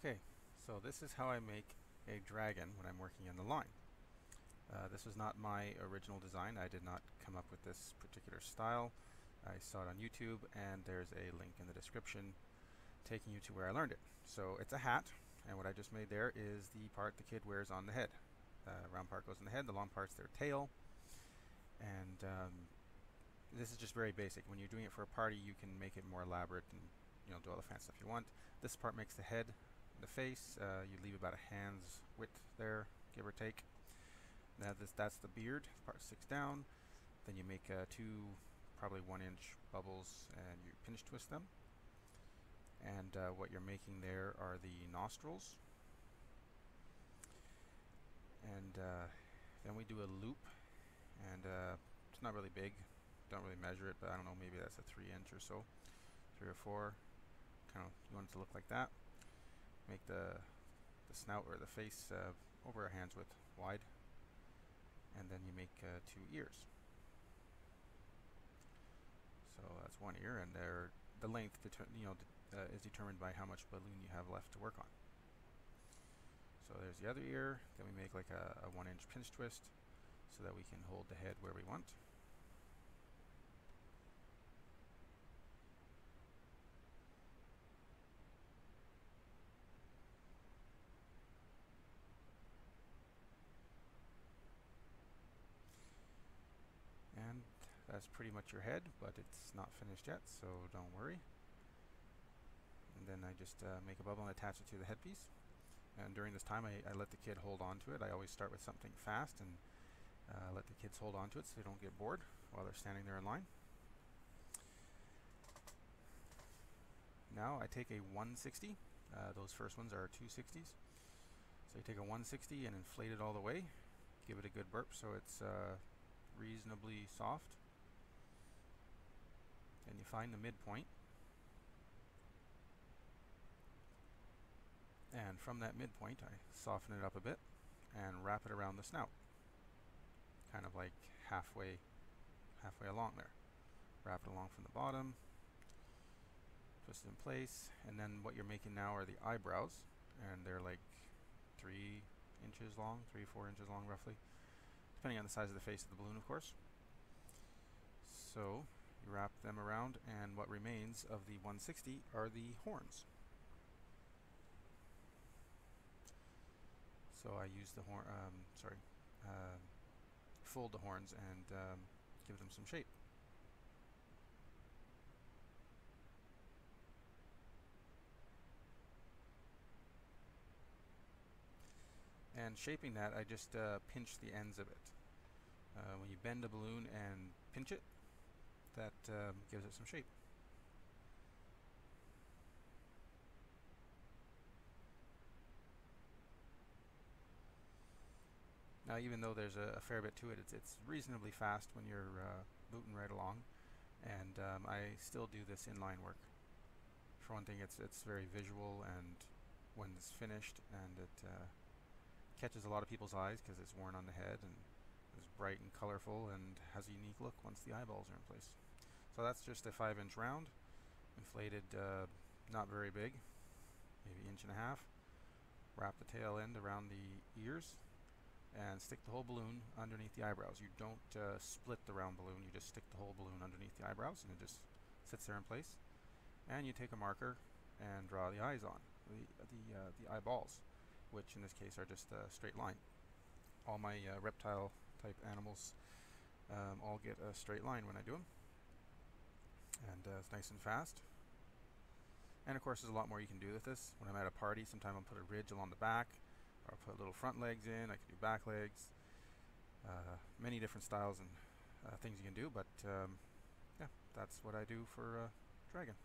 Okay, so this is how I make a dragon when I'm working in the line. This was not my original design. I did not come up with this particular style. I saw it on YouTube, and there's a link in the description taking you to where I learned it. So it's a hat, and what I just made there is the part the kid wears on the head. Round part goes on the head, the long part's their tail, and this is just very basic. When you're doing it for a party, you can make it more elaborate and do all the fancy stuff you want. This part makes the head, the face. You leave about a hand's width there, give or take. Now that's the beard. This part sticks down. Then you make two probably 1-inch bubbles, and you pinch twist them. And what you're making there are the nostrils. And then we do a loop, and it's not really big. Don't really measure it, but I don't know, maybe that's a 3-inch or so, 3 or 4. Kind of, you want it to look like that. Make the snout or the face over a hand's width wide, and then you make 2 ears. So that's 1 ear, and the length is determined by how much balloon you have left to work on. So there's the other ear. Then we make like a 1-inch pinch twist so that we can hold the head where we want. And that's pretty much your head, but it's not finished yet, so don't worry. And then I just make a bubble and attach it to the headpiece. And during this time, I let the kid hold on to it. I always start with something fast and let the kids hold on to it so they don't get bored while they're standing there in line. Now I take a 160. Those first ones are 260s. So you take a 160 and inflate it all the way. Give it a good burp so it's reasonably soft. And you find the midpoint. And from that midpoint, I soften it up a bit and wrap it around the snout. Kind of like halfway along there. Wrap it along from the bottom. Twist it in place. And then what you're making now are the eyebrows. And they're like 3 inches long, 3-4 inches long roughly. Depending on the size of the face of the balloon, of course. So you wrap them around, and what remains of the 160 are the horns. So I use the fold the horns and give them some shape. And shaping that, I just pinch the ends of it. When you bend a balloon and pinch it, that gives it some shape. Now, even though there's a fair bit to it, it's reasonably fast when you're booting right along, and I still do this inline work. For one thing, it's very visual, and when it's finished, and it catches a lot of people's eyes because it's worn on the head and is bright and colorful and has a unique look once the eyeballs are in place. So that's just a 5-inch round, inflated, not very big, maybe 1.5 inches. Wrap the tail end around the ears and stick the whole balloon underneath the eyebrows. You don't split the round balloon, you just stick the whole balloon underneath the eyebrows, and it just sits there in place. And you take a marker and draw the eyes on, the eyeballs, which in this case are just a straight line. All my reptile type animals all get a straight line when I do them, and it's nice and fast. And of course, there's a lot more you can do with this. When I'm at a party, sometimes I'll put a ridge along the back, or I'll put little front legs in. I can do back legs. Many different styles and things you can do, but yeah, that's what I do for dragon.